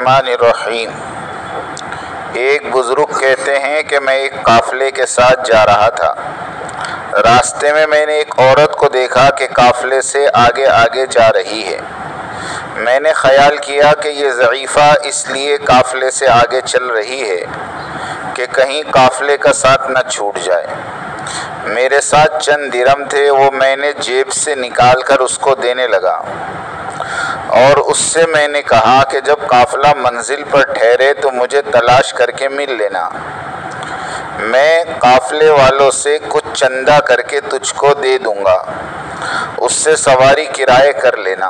الرحمن الرحیم۔ ایک بزرگ کہتے ہیں کہ میں ایک قافلے کے ساتھ جا رہا تھا۔ راستے میں میں نے ایک عورت کو دیکھا کہ قافلے سے آگے آگے جا رہی ہے۔ میں نے خیال کیا کہ یہ ضعیفہ اس لیے قافلے سے آگے چل رہی ہے کہ کہیں قافلے کا ساتھ نہ چھوٹ جائے۔ میرے ساتھ چند درہم تھے، وہ میں نے جیب سے نکال کر اس کو دینے لگا اور اس سے میں نے کہا کہ جب قافلہ منزل پر ٹھہرے تو مجھے تلاش کر کے مل لینا، میں قافلے والوں سے کچھ چندہ کر کے تجھ کو دے دوں گا، اس سے سواری کرایہ کر لینا۔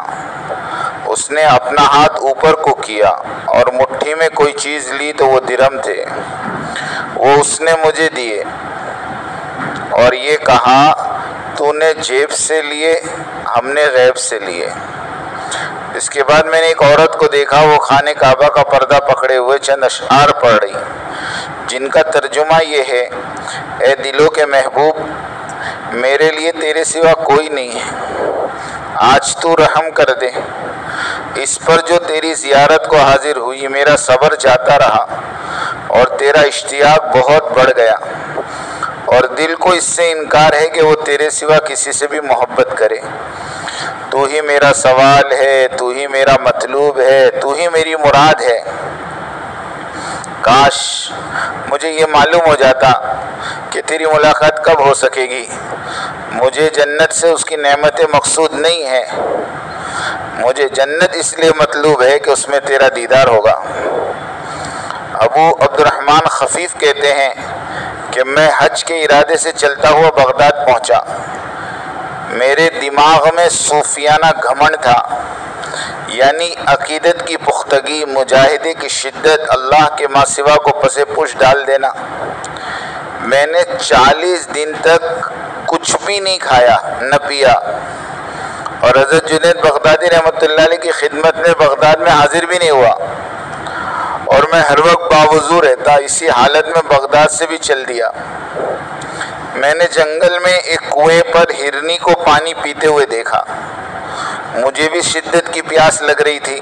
اس نے اپنا ہاتھ اوپر کو کیا اور مٹھی میں کوئی چیز لی تو وہ درہم تھے، وہ اس نے مجھے دیے اور یہ کہا تو نے جیب سے لیے، ہم نے غیب سے لیے۔ اس کے بعد میں نے ایک عورت کو دیکھا، وہ خانہ کعبہ کا پردہ پکڑے ہوئے چند اشعار پڑھ رہی، جن کا ترجمہ یہ ہے: اے دلوں کے محبوب، میرے لیے تیرے سوا کوئی نہیں ہے، آج تو رحم کر دے۔ اس پر جو تیری زیارت کو حاضر ہوئی، میرا صبر جاتا رہا اور تیرا اشتیاق بہت بڑھ گیا، اور دل کو اس سے انکار ہے کہ وہ تیرے سوا کسی سے بھی محبت کرے۔ تو ہی میرا سوال ہے، تو ہی میرا مطلوب ہے، تو ہی میری مراد ہے۔ کاش مجھے یہ معلوم ہو جاتا کہ تیری ملاقات کب ہو سکے گی۔ مجھے جنت سے اس کی نعمتیں مقصود نہیں ہیں، مجھے جنت اس لیے مطلوب ہے کہ اس میں تیرا دیدار ہوگا۔ ابو عبد الرحمن خفیف کہتے ہیں کہ میں حج کے ارادے سے چلتا ہوا بغداد پہنچا۔ میرے دماغ میں صوفیانہ گھمنڈ تھا، یعنی عقیدت کی پختگی، مجاہدے کی شدت، اللہ کے ماں سوا کو پس پش ڈال دینا۔ میں نے 40 دن تک کچھ بھی نہیں کھایا نہ پیا، اور حضرت جنید بغدادی رحمۃ اللہ علیہ کی خدمت میں بغداد میں حاضر بھی نہیں ہوا، اور میں ہر وقت باوضو رہتا، اسی حالت میں بغداد سے بھی چل دیا۔ میں نے جنگل میں ایک کنویں پر ہرنی کو پانی پیتے ہوئے دیکھا، مجھے بھی شدت کی پیاس لگ رہی تھی۔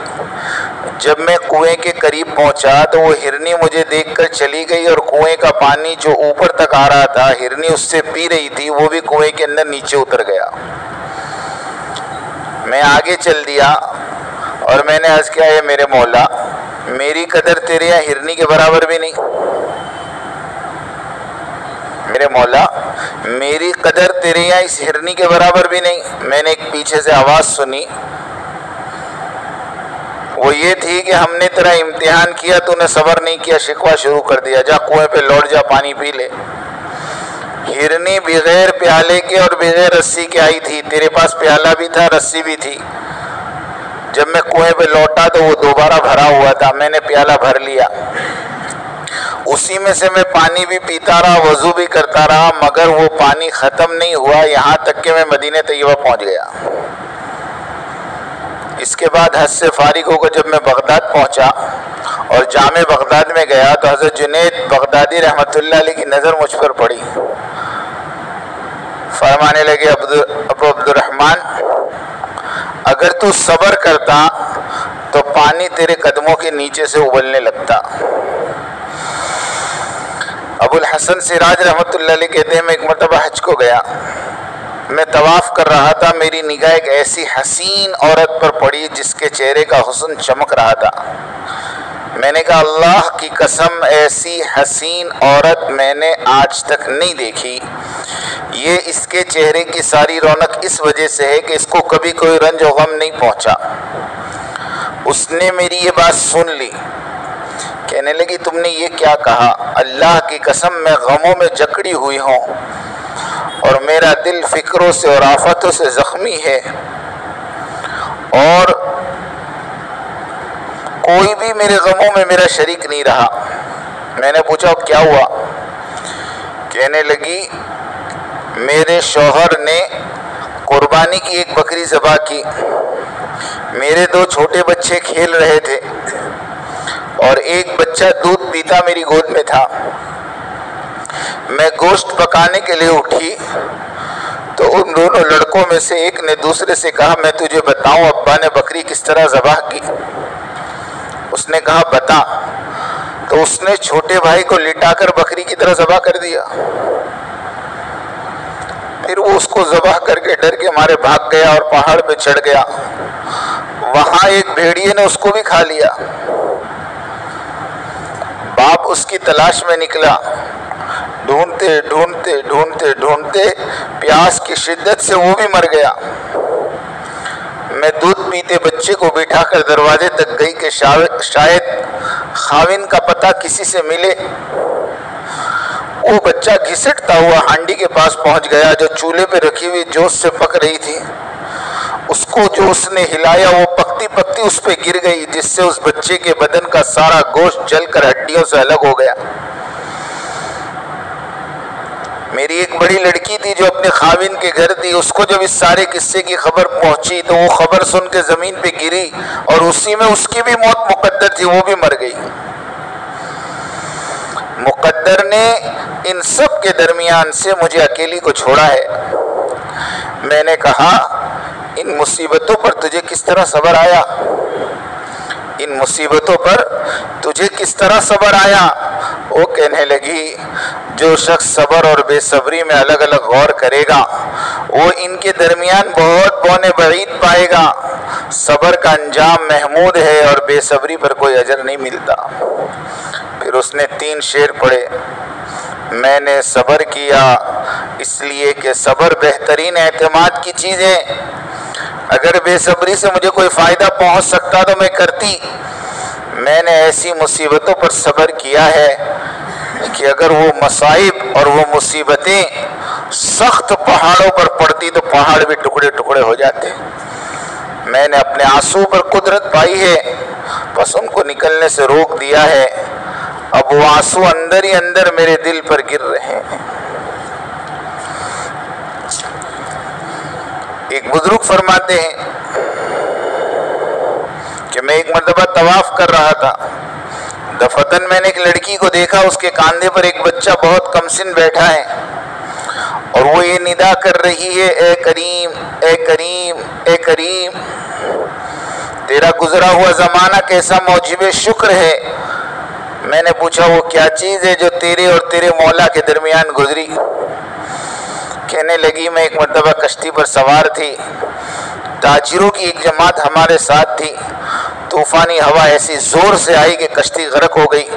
جب میں کنویں کے قریب پہنچا تو وہ ہرنی مجھے دیکھ کر چلی گئی، اور کنویں کا پانی جو اوپر تک آ رہا تھا، ہرنی اس سے پی رہی تھی، وہ بھی کنویں کے اندر نیچے اتر گیا۔ میں آگے چل دیا اور میں نے عرض کیا: اے میرے مولا، میری قدر تیرے یہاں ہرنی کے برابر بھی نہیں۔ میرے مولا، میری قدر تیرے یہاں اس ہرنی کے برابر بھی نہیں۔ میں نے ایک پیچھے سے آواز سنی، وہ یہ تھی کہ ہم نے تیرا امتحان کیا، تو نے صبر نہیں کیا، شکوہ شروع کر دیا، جا کنویں پہ لوٹ جا، پانی پی لے۔ ہرنی بغیر پیالے کے اور بغیر رسی کے آئی تھی، تیرے پاس پیالہ بھی تھا، رسی بھی تھی۔ جب میں کنویں پہ لوٹا تو وہ دوبارہ بھرا ہوا تھا، میں نے پیالہ بھر لیا، اسی میں سے میں پانی بھی پیتا رہا، وضو بھی کرتا رہا، مگر وہ پانی ختم نہیں ہوا، یہاں تک کہ میں مدینہ طیبہ پہنچ گیا۔ اس کے بعد حج سے فارغ ہو کر جب میں بغداد پہنچا اور جامع بغداد میں گیا تو حضرت جنید بغدادی رحمۃ اللہ علیہ کی نظر مجھ پر پڑی۔ فرمانے لگے: ابو عبد الرحمن، اگر تو صبر کرتا تو پانی تیرے قدموں کے نیچے سے ابلنے لگتا۔ ابو الحسن سراج رحمۃ اللہ علیہ کہتے ہیں، میں ایک مرتبہ حج کو گیا، میں طواف کر رہا تھا، میری نگاہ ایک ایسی حسین عورت پر پڑی جس کے چہرے کا حسن چمک رہا تھا۔ میں نے کہا: اللہ کی قسم، ایسی حسین عورت میں نے آج تک نہیں دیکھی۔ یہ اس کے چہرے کی ساری رونق اس وجہ سے ہے کہ اس کو کبھی کوئی رنج و غم نہیں پہنچا۔ اس نے میری یہ بات سن لی، کہنے لگی: تم نے یہ کیا کہا؟ اللہ کی قسم، میں غموں میں جکڑی ہوئی ہوں اور میرا دل فکروں سے اور آفتوں سے زخمی ہے، اور کوئی بھی میرے غموں میں میرا شریک نہیں رہا۔ میں نے پوچھا: کیا ہوا؟ کہنے لگی: میرے شوہر نے قربانی کی ایک بکری ذبح کی، میرے 2 چھوٹے بچے کھیل رہے تھے، اور ایک بچہ دودھ پیتا میری گود میں تھا۔ میں گوشت پکانے کے لیے اٹھی تو ان دونوں لڑکوں میں سے ایک نے دوسرے سے کہا: میں تجھے بتاؤں ابا نے بکری کس طرح ذبح کی؟ اس نے کہا بتا، تو اس نے چھوٹے بھائی کو لٹا کر بکری کی طرح ذبح کر دیا۔ پھر وہ اس کو ذبح کر کے ڈر کے مارے بھاگ گیا اور پہاڑ پہ چڑھ گیا۔ وہاں ایک بھیڑیے نے اس کو بھی کھا لیا۔ باپ اس کی تلاش میں نکلا، ڈھونڈتے ڈھونڈتے ڈھونڈتے ڈھونڈتے پیاس کی شدت سے وہ بھی مر گیا۔ میں دودھ پیتے بچے کو بٹھا کر دروازے تک گئی کہ شاید خاوند کا پتہ کسی سے ملے۔ وہ بچہ گھسٹتا ہوا ہانڈی کے پاس پہنچ گیا جو چولہے پہ رکھی ہوئی جوش سے پک رہی تھی۔ اس کو جو اس نے ہلایا وہ پکتی پکتی اس پہ گر گئی، جس سے اس بچے کے بدن کا سارا گوشت جل کر ہڈیوں سے الگ ہو گیا۔ میری ایک بڑی لڑکی تھی جو اپنے خاوند کے گھر تھی، اس کو جب اس سارے قصے کی خبر پہنچی تو وہ خبر سن کے زمین پہ گری، اور اسی میں اس کی بھی موت مقدر تھی، وہ بھی مر گئی۔ مقدر نے ان سب کے درمیان سے مجھے اکیلی کو چھوڑا ہے۔ میں نے کہا ان مصیبتوں پر تجھے کس طرح صبر آیا؟ ان مصیبتوں پر تجھے کس طرح صبر آیا؟ وہ کہنے لگی جو شخص صبر اور بے صبری میں الگ الگ غور کرے گا وہ ان کے درمیان بہت بونے بعید پائے گا۔ صبر کا انجام محمود ہے اور بے صبری پر کوئی اجر نہیں ملتا۔ پھر اس نے 3 شعر پڑھے۔ میں نے صبر کیا اس لیے کہ صبر بہترین اعتماد کی چیز ہے۔ اگر بے صبری سے مجھے کوئی فائدہ پہنچ سکتا تو میں کرتی۔ میں نے ایسی مصیبتوں پر صبر کیا ہے کہ اگر وہ مصائب اور وہ مصیبتیں سخت پہاڑوں پر پڑتی تو پہاڑ بھی ٹکڑے ٹکڑے ہو جاتے۔ میں نے اپنے آنسو پر قدرت پائی ہے، بس ان کو نکلنے سے روک دیا ہے۔ اب وہ آنسو اندر ہی اندر میرے دل پر گر رہے ہیں۔ ایک بزرگ فرماتے ہیں کہ میں ایک مرتبہ طواف کر رہا تھا، دفتن میں نے ایک لڑکی کو دیکھا، اس کے کاندھے پر ایک بچہ بہت کم سن بیٹھا ہے اور وہ یہ ندا کر رہی ہے اے کریم اے کریم اے کریم، تیرا گزرا ہوا زمانہ کیسا موجب شکر ہے۔ میں نے پوچھا وہ کیا چیز ہے جو تیرے اور تیرے مولا کے درمیان گزری؟ کہنے لگی میں ایک مرتبہ کشتی پر سوار تھی، تاجروں کی ایک جماعت ہمارے ساتھ تھی، طوفانی ہوا ایسی زور سے آئی کہ کشتی غرق ہو گئی،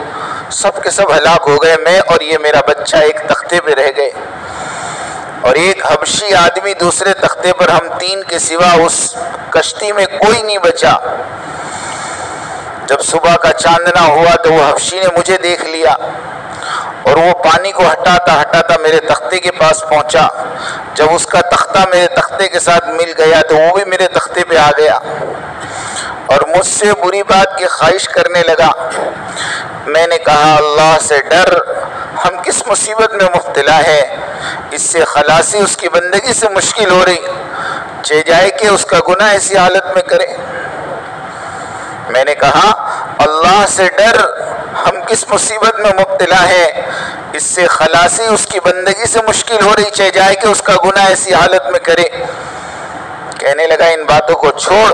سب کے سب ہلاک ہو گئے، میں اور یہ میرا بچہ ایک تختے پہ رہ گئے اور ایک حبشی آدمی دوسرے تختے پر، ہم 3 کے سوا اس کشتی میں کوئی نہیں بچا۔ جب صبح کا چاندنا ہوا تو وہ حبشی نے مجھے دیکھ لیا اور وہ پانی کو ہٹاتا ہٹاتا میرے تختے کے پاس پہنچا۔ جب اس کا تختہ میرے تختے کے ساتھ مل گیا تو وہ بھی میرے تختے پہ آ گیا اور مجھ سے بری بات کی خواہش کرنے لگا۔ میں نے کہا اللہ سے ڈر، ہم کس مصیبت میں مبتلا ہے، اس سے خلاصی اس کی بندگی سے مشکل ہو رہی، چہ جائے کہ اس کا گناہ ایسی حالت میں کرے۔ میں نے کہا اللہ سے ڈر، ہم کس مصیبت میں مبتلا ہے، اس سے خلاصی اس کی بندگی سے مشکل ہو رہی، چہ جائے کہ اس کا گناہ ایسی حالت میں کرے۔ کہنے لگا ان باتوں کو چھوڑ،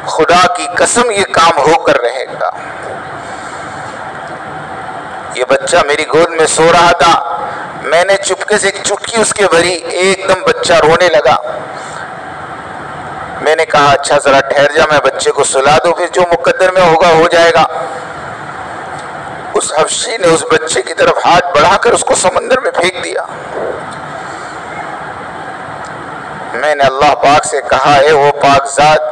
خدا کی قسم یہ کام ہو کر رہے گا۔ یہ بچہ میری گود میں سو رہا تھا، میں نے چپکے سے ایک چٹکی اس کے بھری، ایک دم بچہ رونے لگا۔ میں نے کہا اچھا ذرا ٹھہر جا، میں بچے کو سلا دوں، پھر جو مقدر میں ہوگا ہو جائے گا۔ اس حبشی نے اس بچے کی طرف ہاتھ بڑھا کر اس کو سمندر میں پھینک دیا۔ میں نے اللہ پاک سے کہا ہے وہ پاک ذات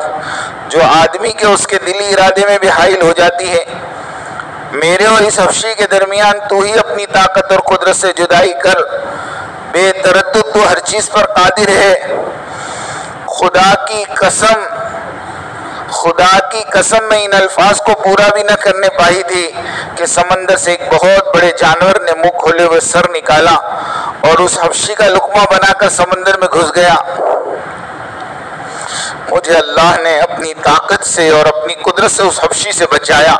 جو آدمی کے اس کے دلی ارادے میں بھی حائل ہو جاتی ہے، میرے اور اس حبشی کے درمیان تو ہی اپنی طاقت اور قدرت سے جدائی کر، بے تردد تو ہر چیز پر قادر ہے۔ خدا کی قسم میں ان الفاظ کو پورا بھی نہ کرنے پائی تھی کہ سمندر سے ایک بہت بڑے جانور نے منہ کھولے ہوئے سر نکالا اور اس حبشی کا لقمہ بنا کر سمندر میں گھس گیا۔ مجھے اللہ نے اپنی طاقت سے اور اپنی قدرت سے اس حبشی سے بچایا۔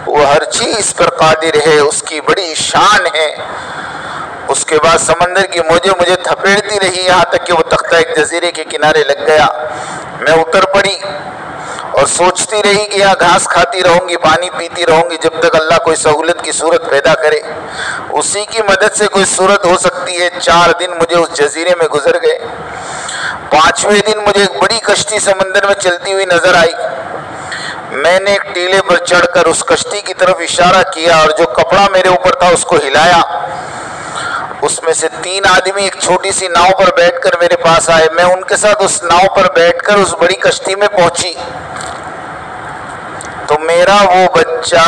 وہ ہر چیز پر قادر ہے، اس کی بڑی شان ہے۔ اس کے بعد سمندر کی موجیں مجھے تھپیڑتی رہی، یہاں تک کہ وہ تختہ ایک جزیرے کے کنارے لگ گیا۔ میں اتر پڑی اور سوچتی رہی کہ یہاں گھاس کھاتی رہوں گی، پانی پیتی رہوں گی جب تک اللہ کوئی سہولت کی صورت پیدا کرے، اسی کی مدد سے کوئی صورت ہو سکتی ہے۔ 4 دن مجھے اس جزیرے میں گزر گئے۔ 5ویں دن مجھے ایک بڑی کشتی سمندر میں چلتی ہوئی نظر آئی۔ میں نے ایک ٹیلے پر چڑھ کر اس کشتی کی طرف اشارہ کیا اور جو کپڑا میرے اوپر تھا اس کو ہلایا۔ اس میں سے 3 آدمی ایک چھوٹی سی ناؤ پر بیٹھ کر میرے پاس آئے۔ میں ان کے ساتھ اس ناؤ پر بیٹھ کر اس بڑی کشتی میں پہنچی تو میرا وہ بچہ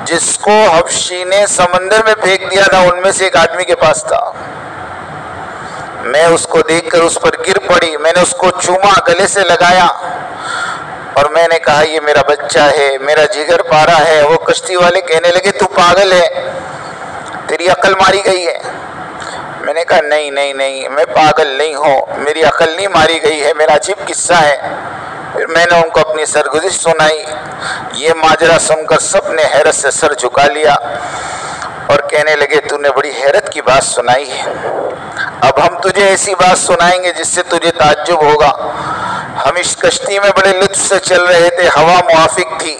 جس کو حبشی نے سمندر میں پھینک دیا تھا ان میں سے ایک آدمی کے پاس تھا۔ میں اس کو دیکھ کر اس پر گر پڑی، میں نے اس کو چوما، گلے سے لگایا اور میں نے کہا یہ میرا بچہ ہے، میرا جگر پارا ہے۔ وہ کشتی والے کہنے لگے تو پاگل ہے، تیری عقل ماری گئی ہے۔ میں نے کہا نہیں نہیں نہیں، میں پاگل نہیں ہوں، میری عقل نہیں ماری گئی ہے، میرا عجیب قصہ ہے۔ پھر میں نے ان کو اپنی سرگزشت سنائی۔ یہ ماجرا سن کر سب نے حیرت سے سر جھکا لیا اور کہنے لگے تو نے بڑی حیرت کی بات سنائی ہے، اب ہم تجھے ایسی بات سنائیں گے جس سے تجھے تعجب ہوگا۔ ہم اس کشتی میں بڑے لطف سے چل رہے تھے، ہوا موافق تھی،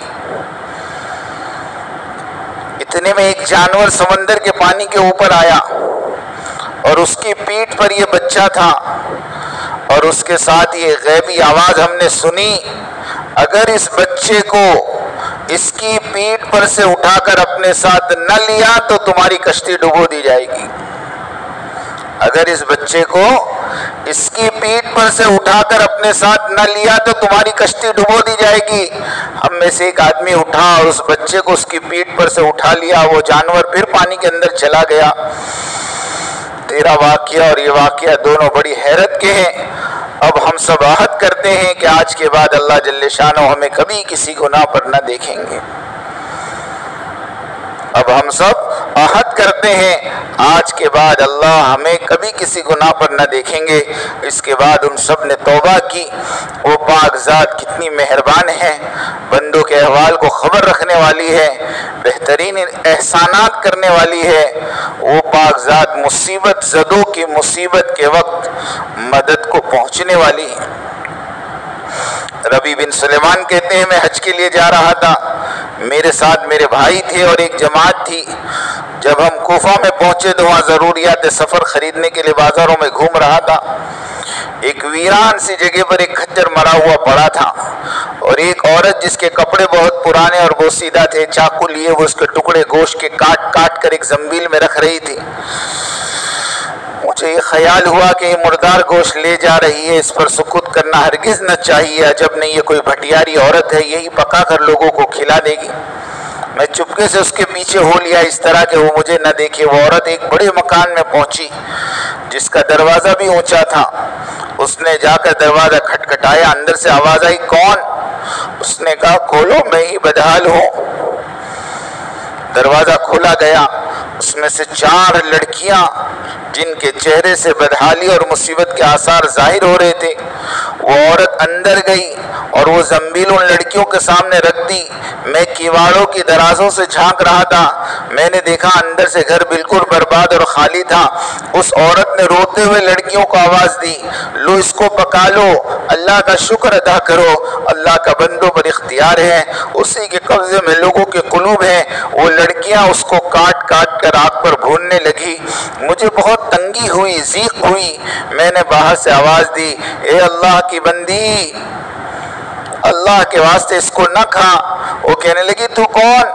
اتنے میں ایک جانور سمندر کے پانی کے اوپر آیا اور اس کی پیٹھ پر یہ بچہ تھا اور اس کے ساتھ یہ غیبی آواز ہم نے سنی، اگر اس بچے کو اس کی پیٹھ پر سے اٹھا کر اپنے ساتھ نہ لیا تو تمہاری کشتی ڈبو دی جائے گی۔ اگر اس بچے کو اس کی پیٹھ پر سے اٹھا کر اپنے ساتھ نہ لیا تو تمہاری کشتی ڈبو دی جائے گی۔ ہم میں سے ایک آدمی اٹھا اور اس بچے کو اس کی پیٹھ پر سے اٹھا لیا، وہ جانور پھر پانی کے اندر چلا گیا۔ تیرا واقعہ اور یہ واقعہ دونوں بڑی حیرت کے ہیں۔ اب ہم سب عہد کرتے ہیں کہ آج کے بعد اللہ جل شانہ ہمیں کبھی کسی گناہ پر نہ دیکھیں گے۔ اب ہم سب عہد کرتے ہیں آج کے بعد اللہ ہمیں کبھی کسی گناہ پر نہ دیکھیں گے۔ اس کے بعد ان سب نے توبہ کی۔ وہ پاک ذات کتنی مہربان ہے، بندوں کے احوال کو خبر رکھنے والی ہے، بہترین احسانات کرنے والی ہے۔ وہ پاک ذات مصیبت زدوں کی مصیبت کے وقت مدد کو پہنچنے والی ہے۔ ربی بن سلیمان کہتے ہیں میں حج کے لیے جا رہا تھا، میرے ساتھ میرے بھائی تھے اور ایک جماعت تھی۔ جب ہم کوفہ میں پہنچے تو وہاں ضروریات سفر خریدنے کے لیے بازاروں میں گھوم رہا تھا۔ ایک ویران سی جگہ پر ایک خچر مرا ہوا پڑا تھا اور ایک عورت جس کے کپڑے بہت پرانے اور بوسیدہ تھے، چاقو لیے وہ اس کے ٹکڑے گوشت کے کاٹ کاٹ کر ایک زنبیل میں رکھ رہی تھی۔ مجھے یہ خیال ہوا کہ یہ مردار گوشت لے جا رہی ہے، اس پر سکوت کرنا ہرگز نہ چاہیے، عجب نہیں یہ کوئی بھٹیاری عورت ہے، یہی پکا کر لوگوں کو کھلا دے گی۔ میں چپکے سے اس کے پیچھے ہو لیا اس طرح کہ وہ مجھے نہ دیکھے۔ وہ عورت ایک بڑے مکان میں پہنچی جس کا دروازہ بھی اونچا تھا۔ اس نے جا کر دروازہ کھٹکھٹایا، اندر سے آواز آئی کون؟ اس نے کہا کھولو، میں ہی بدحال ہوں۔ دروازہ کھولا گیا، اس میں سے 4 لڑکیاں جن کے چہرے سے بدحالی اور مصیبت کے آثار ظاہر ہو رہے تھے، وہ عورت اندر گئی اور وہ زنبیل ان لڑکیوں کے سامنے رکھ دی۔ میں کیواڑوں کی درازوں سے جھانک رہا تھا، میں نے دیکھا اندر سے گھر بالکل برباد اور خالی تھا۔ اس عورت نے روتے ہوئے لڑکیوں کو آواز دی، لو اس کو پکا لو، اللہ کا شکر ادا کرو، اللہ کا بندوں پر اختیار ہے، اسی کے قبضے میں لوگوں کے قلوب ہیں۔ وہ لڑکیاں اس کو کاٹ کاٹ کر آگ پر بھوننے لگی۔ مجھے بہت تنگی ہوئی، ضیق ہوئی۔ میں نے باہر سے آواز دی، اے اللہ کی بندی، اللہ کے واسطے اس کو نہ کھا۔ وہ کہنے لگی تو کون؟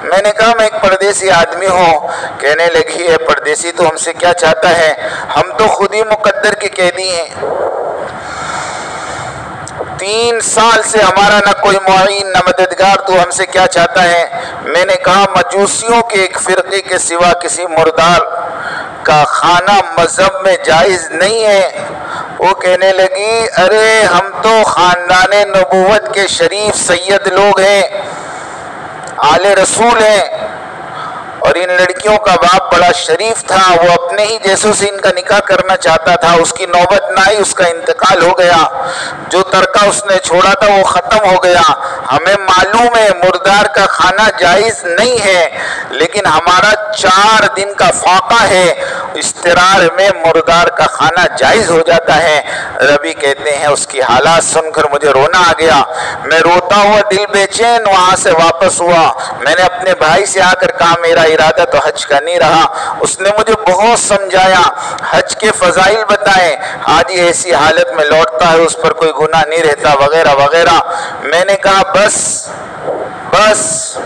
میں نے کہا میں ایک پردیسی آدمی ہوں۔ کہنے لگی اے پردیسی تو ہم سے کیا چاہتا ہے؟ ہم تو خود ہی مقدر کے قیدی ہیں، 3 سال سے ہمارا نہ کوئی معین نہ مددگار، تو ہم سے کیا چاہتا ہے؟ میں نے کہا مجوسیوں کے ایک فرقے کے سوا کسی مردار کا کھانا مذہب میں جائز نہیں ہے۔ وہ کہنے لگی ارے ہم تو خاندان نبوت کے شریف سید لوگ ہیں، آل رسول ہیں، اور ان لڑکیوں کا باپ بڑا شریف تھا، وہ اپنے ہی جیسوں سے ان کا نکاح کرنا چاہتا تھا، اس کی نوبت نہ آئی، اس کا انتقال ہو گیا، جو ترکہ اس نے چھوڑا تھا وہ ختم ہو گیا۔ ہمیں معلوم ہے مردار کا کھانا جائز نہیں ہے، لیکن ہمارا 4 دن کا فاقہ ہے، استرار میں مردار کا کھانا جائز ہو جاتا ہے۔ ربی کہتے ہیں اس کی حالات سن کر مجھے رونا آ گیا، میں روتا ہوا دل بے چین وہاں سے واپس ہوا۔ میں نے اپنے بھائی سے آ کر کہا میرا ارادہ تو حج کا نہیں رہا۔ اس نے مجھے بہت سمجھایا، حج کے فضائل بتائے، حاجی ایسی حالت میں لوٹتا ہے اس پر کوئی گناہ نہیں رہتا وغیرہ وغیرہ۔ میں نے کہا بس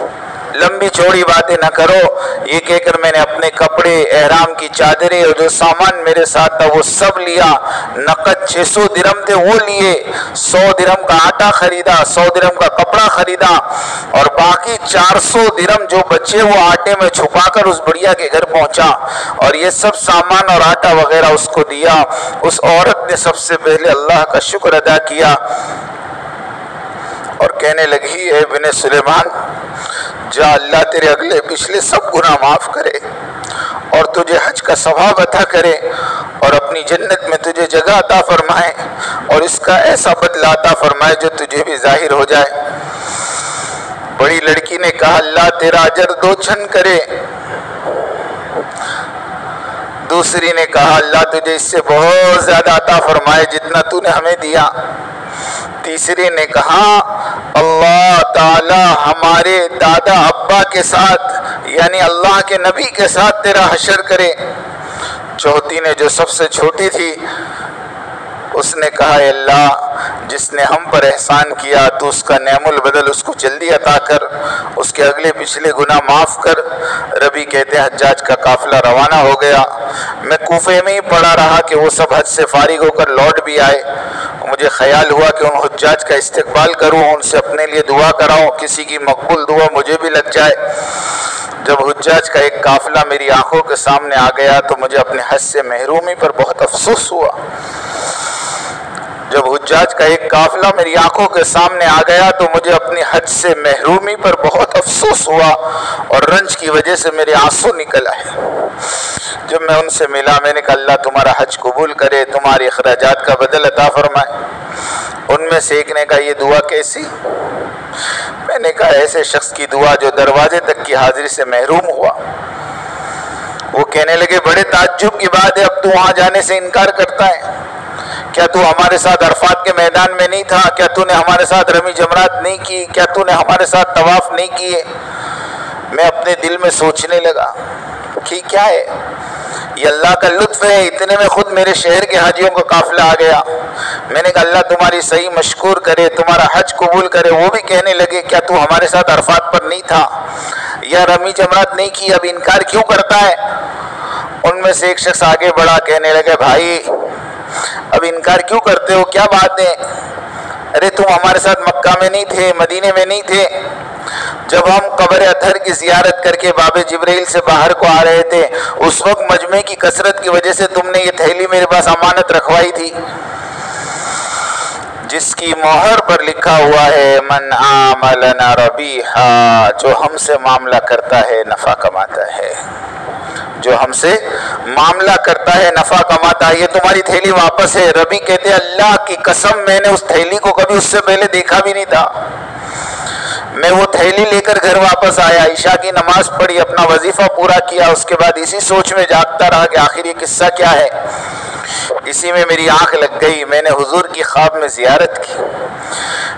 لمبی چوڑی باتیں نہ کرو، یہ کہہ کر میں نے اپنے کپڑے، احرام کی چادریں اور جو سامان میرے ساتھ تھا وہ سب لیا۔ نقد 600 درہم تھے وہ لیے، 100 درہم کا آٹا خریدا، 100 درہم کا کپڑا خریدا، اور باقی 400 درہم جو بچے وہ آٹے میں چھپا کر اس بڑھیا کے گھر پہنچا، اور یہ سب سامان اور آٹا وغیرہ اس کو دیا۔ اس عورت نے سب سے پہلے اللہ کا شکر ادا کیا اور کہنے لگی اے ابن سلیمان، جا اللہ تیرے اگلے پچھلے سب گناہ معاف کرے اور تجھے حج کا ثواب عطا کرے اور اپنی جنت میں تجھے جگہ عطا فرمائے اور اس کا ایسا بدلہ عطا فرمائے جو تجھے بھی ظاہر ہو جائے۔ بڑی لڑکی نے کہا اللہ تیرا اجر 2 چند کرے۔ دوسری نے کہا اللہ تجھے اس سے بہت زیادہ عطا فرمائے جتنا تو نے ہمیں دیا۔ تیسری نے کہا اللہ تعالی ہمارے دادا ابا کے ساتھ یعنی اللہ کے نبی کے ساتھ تیرا حشر کرے۔ چوتھی نے جو سب سے چھوٹی تھی اس نے کہا اے اللہ جس نے ہم پر احسان کیا تو اس کا نعم البدل اس کو جلدی عطا کر، اس کے اگلے پچھلے گناہ معاف کر۔ ربی کہتے ہیں حجاج کا قافلہ روانہ ہو گیا، میں کوفے میں ہی پڑا رہا کہ وہ سب حج سے فارغ ہو کر لوٹ بھی آئے۔ مجھے خیال ہوا کہ ان حجاج کا استقبال کروں، ان سے اپنے لیے دعا کراؤں، کسی کی مقبول دعا مجھے بھی لگ جائے۔ جب حجاج کا ایک قافلہ میری آنکھوں کے سامنے آ گیا تو مجھے اپنے حج سے محرومی پر بہت افسوس ہوا۔ جب حجاج کا ایک قافلہ میری آنکھوں کے سامنے آ گیا تو مجھے اپنی حج سے محرومی پر بہت افسوس ہوا اور رنج کی وجہ سے میرے آنسو نکل آئے۔ جب میں ان سے ملا میں نے کہا اللہ تمہارا حج قبول کرے، تمہاری اخراجات کا بدل عطا فرمائے۔ ان میں سے ایک نے کہا یہ دعا کیسی؟ میں نے کہا ایسے شخص کی دعا جو دروازے تک کی حاضری سے محروم ہوا۔ وہ کہنے لگے بڑے تعجب کی بات ہے، اب تو وہاں جانے سے انکار کرتا ہے؟ کیا تو ہمارے ساتھ عرفات کے میدان میں نہیں تھا؟ کیا تو نے ہمارے ساتھ رمی جمرات نہیں کی؟ کیا تو نے ہمارے ساتھ طواف نہیں کیے؟ میں اپنے دل میں سوچنے لگا کہ کیا ہے یہ اللہ کا لطف ہے، اتنے میں خود میرے شہر کے حاجیوں کا قافلہ آ گیا۔ میں نے کہا اللہ تمہاری صحیح مشکور کرے، تمہارا حج قبول کرے۔ وہ بھی کہنے لگے کیا تو ہمارے ساتھ عرفات پر نہیں تھا یا رمی جمرات نہیں کی، اب انکار کیوں کرتا ہے؟ ان میں سے ایک شخص آگے بڑھا کہنے لگے بھائی اب انکار کیوں کرتے ہو، کیا بات ہے؟ ارے تم ہمارے ساتھ مکہ میں نہیں تھے، مدینے میں نہیں تھے؟ جب ہم قبر اطہر کی زیارت کر کے باب جبرائیل سے باہر کو آ رہے تھے اس وقت مجمع کی کثرت کی وجہ سے تم نے یہ تھیلی میرے پاس امانت رکھوائی تھی جس کی مہر پر لکھا ہوا ہے من عاملنا ربیحا، جو ہم سے معاملہ کرتا ہے نفع کماتا ہے، جو ہم سے معاملہ کرتا ہے نفع کماتا ہے۔ یہ تمہاری تھیلی واپس ہے۔ ربی کہتے ہیں اللہ کی قسم میں نے اس تھیلی کو کبھی اس سے پہلے دیکھا بھی نہیں تھا۔ میں وہ تھیلی لے کر گھر واپس آیا، عشاء کی نماز پڑھی، اپنا وظیفہ پورا کیا، اس کے بعد اسی سوچ میں جاگتا رہا کہ آخر یہ قصہ کیا ہے۔ اسی میں میری آنکھ لگ گئی، میں نے حضور کی خواب میں زیارت کی،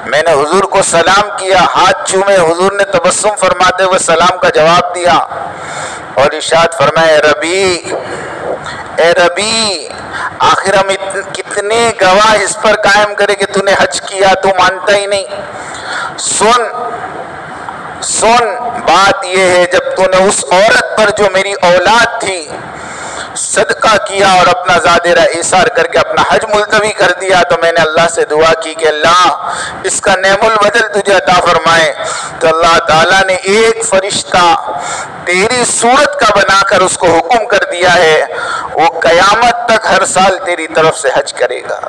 میں نے حضور کو سلام کیا، ہاتھ چومے، حضور نے تبسم فرماتے ہوئے سلام کا جواب دیا اور ارشاد فرمایا اے ربی آخر ہم کتنے گواہ اس پر قائم کرے کہ تو نے حج کیا، تو مانتا ہی نہیں۔ سن بات یہ ہے جب تو نے اس عورت پر جو میری اولاد تھی صدقہ کیا اور اپنا زادرہ ایثار کر کے اپنا حج ملتوی کر دیا تو میں نے اللہ سے دعا کی کہ اللہ اس کا نعم البدل تجھے عطا فرمائے۔ تو اللہ تعالیٰ نے ایک فرشتہ تیری صورت کا بنا کر اس کو حکم کر دیا ہے وہ قیامت تک ہر سال تیری طرف سے حج کرے گا۔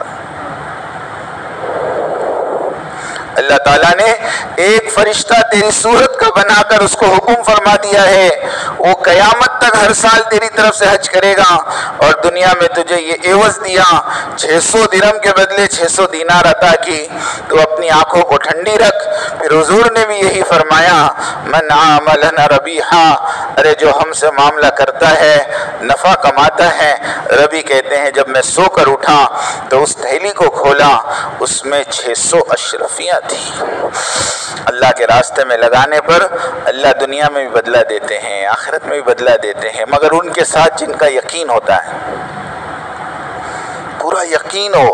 اللہ تعالیٰ نے ایک فرشتہ تیری صورت کا بنا کر اس کو حکم فرما دیا ہے، وہ قیامت تک ہر سال تیری طرف سے حج کرے گا، اور دنیا میں تجھے یہ عوض دیا، 600 درہم کے بدلے 600 دینار عطا کی، تو اپنی آنکھوں کو ٹھنڈی رکھ۔ پھر حضور نے بھی یہی فرمایا، من عمل ربیحا، ارے جو ہم سے معاملہ کرتا ہے نفع کماتا ہے۔ ربی کہتے ہیں جب میں سو کر اٹھا تو اس تھیلی کو کھولا، اس میں 600 اشرفیاں تھیں۔ اللہ کے راستے میں لگانے پر اللہ دنیا میں بھی بدلہ دیتے ہیں، آخرت میں بھی بدلہ دیتے ہیں، مگر ان کے ساتھ جن کا یقین ہوتا ہے، پورا یقین ہو۔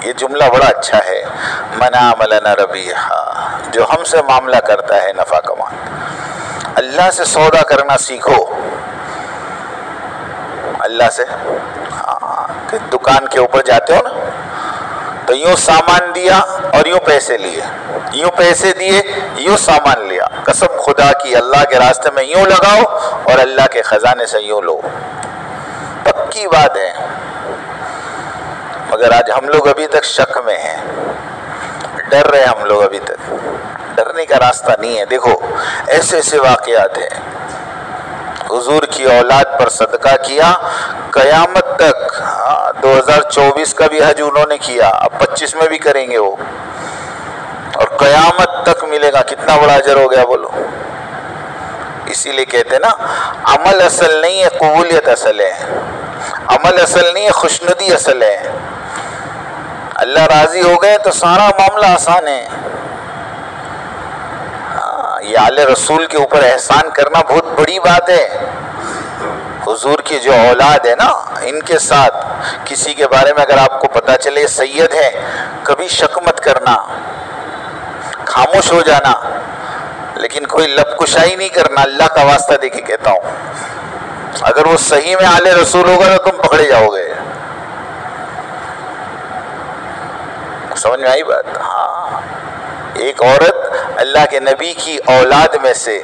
یہ جملہ بڑا اچھا ہے، من عمل ربیحا، جو ہم سے معاملہ کرتا ہے نفع کماتا۔ اللہ سے سودا کرنا سیکھو، اللہ سے۔ کہ دکان کے اوپر جاتے ہو نا تو یوں سامان دیا اور یوں پیسے لیے، یوں پیسے دیے یوں سامان لیا، قسم خدا کی اللہ کے راستے میں یوں لگاؤ اور اللہ کے خزانے سے یوں لو، پکی بات ہے۔ مگر آج ہم لوگ ابھی تک شک میں ہیں، ڈر رہے ہم لوگ ابھی تک، ڈرنے کا راستہ نہیں ہے۔ دیکھو ایسے ایسے واقعات ہیں، حضور کی اولاد پر صدقہ کیا، قیامت تک 2024 کا بھی حج انہوں نے کیا، اب 25 میں بھی کریں گے وہ، اور قیامت تک ملے گا۔ کتنا بڑا اجر ہو گیا بولو۔ اسی لیے کہتے ہیں نا، عمل اصل نہیں ہے، قبولیت اصل ہے۔ عمل اصل نہیں ہے، خوشنودی اصل ہے۔ اللہ راضی ہو گئے تو سارا معاملہ آسان ہے۔ یہ آل رسول کے اوپر احسان کرنا بہت بڑی بات ہے۔ حضور کی جو اولاد ہے نا، ان کے ساتھ کسی کے بارے میں اگر آپ کو پتا چلے سید ہے، کبھی شک مت کرنا، خاموش ہو جانا، لیکن کوئی لب کشائی نہیں کرنا۔ اللہ کا واسطہ دے کے کہتا ہوں، اگر وہ صحیح میں آل رسول ہوگا تو تم پکڑے جاؤ گے۔ سمجھ میں آئی بات؟ ہاں، ایک عورت اللہ کے نبی کی اولاد میں سے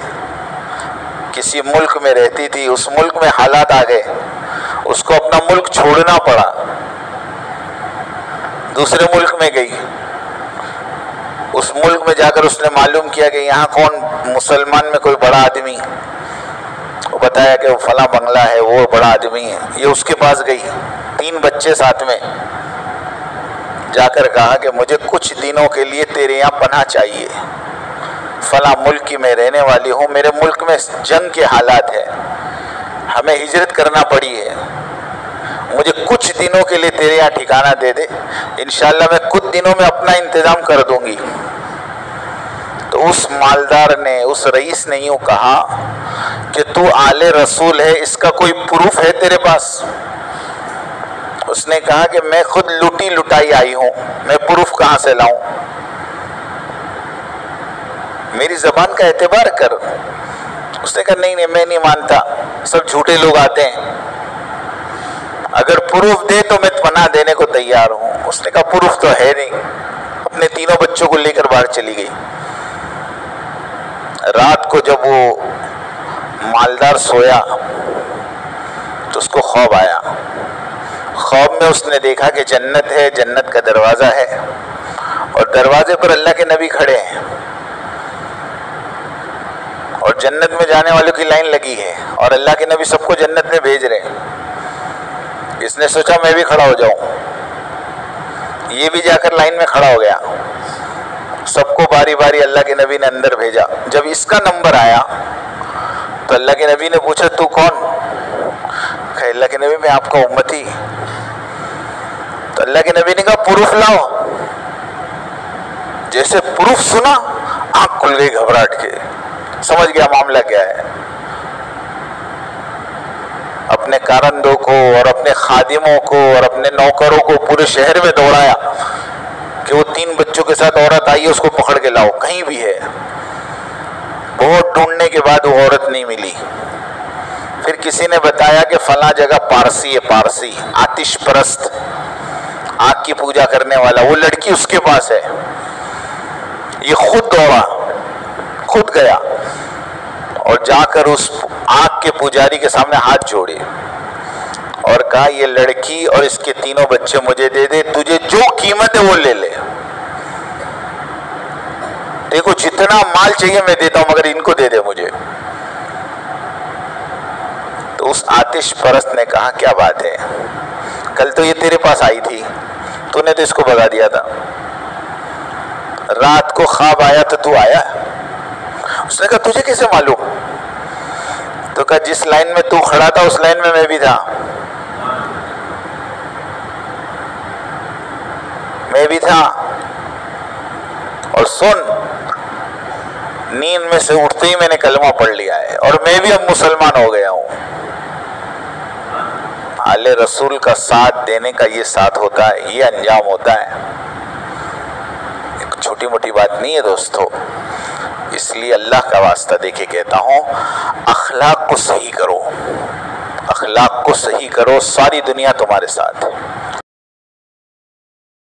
کسی ملک میں رہتی تھی، اس ملک میں حالات آ گئے، اس کو اپنا ملک چھوڑنا پڑا، دوسرے ملک میں گئی۔ اس ملک میں جا کر اس نے معلوم کیا کہ یہاں کون مسلمان میں کوئی بڑا آدمی، وہ بتایا کہ وہ فلاں بنگلہ ہے، وہ بڑا آدمی ہے۔ یہ اس کے پاس گئی، 3 بچے ساتھ میں، جا کر کہا کہ مجھے کچھ دنوں کے لیے تیرے یہاں پناہ چاہیے، فلاں ملک کی میں رہنے والی ہوں، میرے ملک میں جنگ کے حالات ہے، ہمیں ہجرت کرنا پڑی ہے، مجھے کچھ دنوں کے لیے تیرے یہاں ٹھکانہ دے دے، انشاءاللہ میں کچھ دنوں میں اپنا انتظام کر دوں گی۔ تو اس مالدار نے، اس رئیس نے یوں کہا کہ تو آل رسول ہے، اس کا کوئی پروف ہے تیرے پاس؟ اس نے کہا کہ میں خود لوٹی لٹائی آئی ہوں، میں پروف کہاں سے لاؤں؟ میری زبان کا اعتبار کر۔ اس نے کہا نہیں نہیں، میں نہیں مانتا، سب جھوٹے لوگ آتے ہیں، اگر پروف دے تو میں پناہ دینے کو تیار ہوں۔ اس نے کہا پروف تو ہے نہیں، اپنے 3 بچوں کو لے کر باہر چلی گئی۔ رات کو جب وہ مالدار سویا تو اس کو خواب آیا۔ خواب میں اس نے دیکھا کہ جنت ہے، جنت کا دروازہ ہے، اور دروازے پر اللہ کے نبی کھڑے ہیں، اور جنت میں جانے والوں کی لائن لگی ہے، اور اللہ کے نبی سب کو جنت میں بھیج رہے ہیں۔ اس نے سوچا میں بھی کھڑا ہو جاؤں، یہ بھی جا کر لائن میں کھڑا ہو گیا، سب کو باری باری اللہ کے نبی نے اندر بھیجا۔ جب اس کا نمبر آیا تو اللہ کے نبی نے پوچھا تو کون؟ کہ اللہ کے نبی میں آپ کا امتی۔ تو اللہ کے نبی نے کہا پروف لاؤ۔ جیسے پروف سنا آنکھ کھل گئی گھبراہٹ کے، سمجھ گیا معاملہ کیا ہے۔ اپنے کارندوں کو اور اپنے خادموں کو اور اپنے نوکروں کو پورے شہر میں دوڑایا کہ وہ 3 بچوں کے ساتھ عورت آئی ہے، اس کو پکڑ کے لاؤ، کہیں بھی ہے۔ بہت ڈھونڈنے کے بعد وہ عورت نہیں ملی۔ پھر کسی نے بتایا کہ فلاں جگہ پارسی ہے، پارسی آتش پرست، آگ کی پوجا کرنے والا، وہ لڑکی اس کے پاس ہے۔ یہ خود دوڑا، خود گیا اور جا کر اس آگ کے پجاری کے سامنے ہاتھ جوڑے اور کہا یہ لڑکی اور اس کے 3 بچے مجھے دے دے، تجھے جو قیمت ہے وہ لے لے۔ دیکھو جتنا مال چاہیے میں دیتا ہوں مگر ان کو دے دے مجھے. تو اس آتش پرست نے کہا کیا بات ہے، کل تو یہ تیرے پاس آئی تھی، تو نے تو اس کو بگا دیا تھا، رات کو خواب آیا تو آیا. اس نے کہا تجھے کیسے معلوم؟ تو کہا جس لائن میں تو کھڑا تھا اس لائن میں بھی تھا، میں بھی تھا. اور سن، نیند میں سے اٹھتے ہی میں نے کلمہ پڑھ لیا ہے اور میں بھی اب مسلمان ہو گیا ہوں. آل رسول کا ساتھ دینے کا یہ ساتھ ہوتا ہے، یہ انجام ہوتا ہے. ایک چھوٹی موٹی بات نہیں ہے دوستو. اس لیے اللہ کا واسطہ دے کے کہتا ہوں، اخلاق کو صحیح کرو، اخلاق کو صحیح کرو، ساری دنیا تمہارے ساتھ ہے.